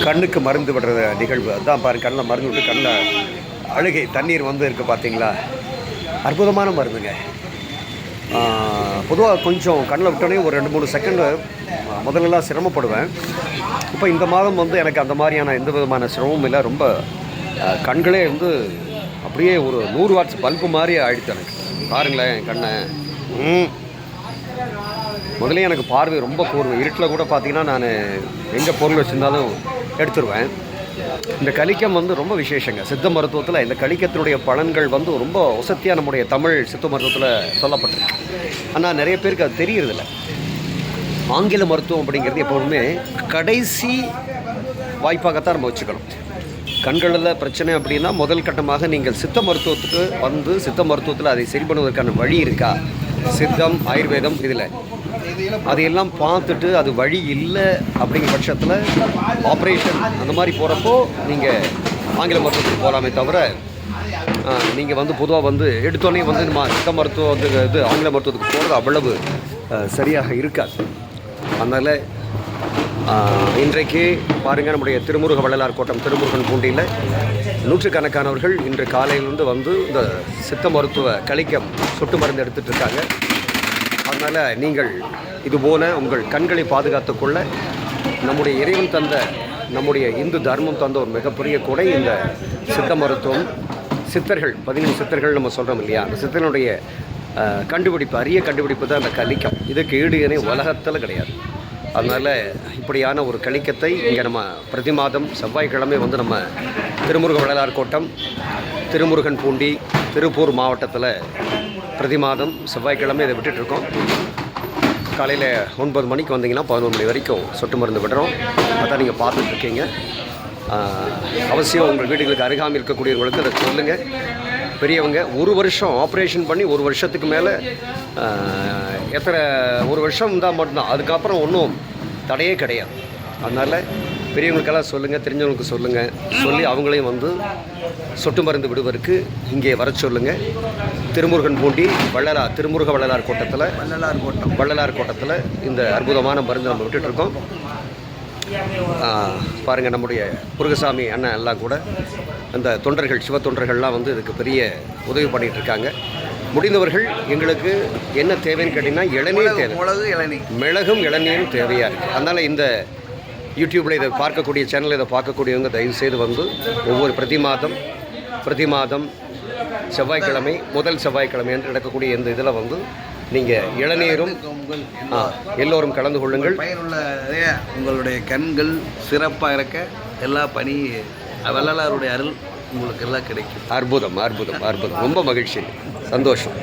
கண்ணுக்கு மருந்து விடுற நிகழ்வு அதுதான் பாருங்க. கண்ணில் மருந்து விட்டு கண்ணில் அழுகை தண்ணீர் வந்து இருக்குது பார்த்தீங்களா? அற்புதமான மருந்துங்க. பொதுவாக கொஞ்சம் கண்ணில் விட்டோன்னே ஒரு 2-3 செகண்டு முதல்லலாம் சிரமப்படுவேன். இப்போ இந்த மாதம் வந்து எனக்கு அந்த மாதிரியான எந்த விதமான சிரமமும் இல்லை. ரொம்ப கண்களே வந்து அப்படியே ஒரு 100 வாட்ஸ் பல்பு மாதிரி ஆகிடுச்சு எனக்கு. பாருங்களேன் என் கண்ணை. முதலே எனக்கு பார்வை ரொம்ப கூர்வு. இருட்டில் கூட பார்த்திங்கன்னா நான் எங்கே பொருள் வச்சுருந்தாலும் எடுத்துருவேன். இந்த கலிக்கம் வந்து ரொம்ப விசேஷங்க. சித்த மருத்துவத்தில் இந்த கலிக்கத்தினுடைய பலன்கள் வந்து ரொம்ப வசதியாக நம்முடைய தமிழ் சித்த மருத்துவத்தில் சொல்லப்பட்டிருக்கு. ஆனால் நிறைய பேருக்கு அது தெரியறதில்ல. ஆங்கில மருத்துவம் அப்படிங்கிறது எப்போதுமே கடைசி வாய்ப்பாகத்தான் நம்ம வச்சுக்கணும். கண்களில் பிரச்சனை அப்படின்னா முதல் கட்டமாக நீங்கள் சித்த மருத்துவத்துக்கு வந்து சித்த மருத்துவத்தில் அதை சரி பண்ணுவதற்கான வழி இருக்கா, சித்தம் ஆயுர்வேதம் இதில் அதையெல்லாம் பார்த்துட்டு அது வழி இல்லை அப்படிங்கிற பட்சத்தில் ஆப்ரேஷன் அந்த மாதிரி போகிறப்போ நீங்கள் ஆங்கில மருத்துவத்துக்கு போகலாமே தவிர நீங்கள் வந்து பொதுவாக வந்து எடுத்தோடனே வந்து நம்ம சித்த மருத்துவத்துக்கு இது ஆங்கில மருத்துவத்துக்கு போகிறது அவ்வளவு சரியாக இருக்காது. அதனால் இன்றைக்கு பாருங்கள், நம்முடைய திருமுருக வள்ளலார் கோட்டம் திருமுருகன் பூண்டியில் நூற்றுக்கணக்கானவர்கள் இன்று காலையிலிருந்து வந்து இந்த சித்த மருத்துவ கலிக்கம் சொட்டு மருந்து எடுத்துகிட்டு இருக்காங்க. அதனால் நீங்கள் இதுபோல உங்கள் கண்களை பாதுகாத்துக்கொள்ள நம்முடைய இறைவன் தந்த, நம்முடைய இந்து தர்மம் தந்த ஒரு மிகப்பெரிய கொடை இந்த சித்த மருத்துவம். சித்தர்கள் 17 சித்தர்கள் நம்ம சொல்கிறோம் இல்லையா? அந்த சித்தனுடைய கண்டுபிடிப்பு, அரிய கண்டுபிடிப்பு தான் அந்த கலிக்கம். இதுக்கு ஈடு இணை உலகத்தில் கிடையாது. அதனால் இப்படியான ஒரு கலிக்கத்தை இங்கே நம்ம பிரதி மாதம் செவ்வாய்க்கிழமை வந்து நம்ம திருமுருக வள்ளலார் கோட்டம் திருமுருகன் பூண்டி திருப்பூர் மாவட்டத்தில் பிரதி மாதம் செவ்வாய்க்கிழமை இதை விட்டுட்ருக்கோம். காலையில் 9 மணிக்கு வந்தீங்கன்னா 11 மணி வரைக்கும் சொட்டு மருந்து விடுறோம். அதான் நீங்கள் பார்த்துட்ருக்கீங்க. அவசியம் உங்கள் வீடுகளுக்கு அருகாமல் இருக்கக்கூடியவங்களுக்கு அதை சொல்லுங்கள். பெரியவங்க 1 வருஷம் ஆப்ரேஷன் பண்ணி 1 வருஷத்துக்கு மேலே ஒரு வருஷம் இருந்தால் மட்டும்தான், அதுக்கப்புறம் ஒன்றும் தடையே கிடையாது. அதனால் பெரியவங்களுக்கெல்லாம் சொல்லுங்கள், தெரிஞ்சவங்களுக்கு சொல்லுங்கள், சொல்லி அவங்களையும் வந்து சொட்டு மருந்து விடுவதற்கு இங்கே வர சொல்லுங்கள். திருமுருகன் பூண்டி திருமுருக வள்ளலார் கோட்டத்தில் வள்ளலார் கோட்டத்தில் இந்த அற்புதமான மருந்து நம்ம விட்டுட்ருக்கோம். பாருங்கள், நம்முடைய முருகசாமி அண்ணன் எல்லாம் கூட அந்த தொண்டர்கள், சிவ தொண்டர்கள்லாம் வந்து இதுக்கு பெரிய உதவி பண்ணிகிட்ருக்காங்க. முடிந்தவர்கள் எங்களுக்கு என்ன தேவைன்னு கேட்டிங்கன்னா இளநீர் தேவை, மிளகும் இளநீரும் தேவையாக இருக்குது. அதனால் இந்த யூடியூப்பில் இதை பார்க்கக்கூடிய சேனலில் இதை பார்க்கக்கூடியவங்க தயவுசெய்து வந்து ஒவ்வொரு பிரதி மாதம் செவ்வாய்க்கிழமை முதல் செவ்வாய்க்கிழமை என்று நடக்கக்கூடிய இந்த இதில் வந்து நீங்கள் இளநீரும் எல்லோரும் கலந்து கொள்ளுங்கள். பயனுள்ள உங்களுடைய கண்கள் சிறப்பாக இருக்க எல்லா பணி வள்ளலாருடைய அருள் உங்களுக்கு எல்லாம் கிடைக்கும். அற்புதம், ரொம்ப மகிழ்ச்சி, சந்தோஷம்.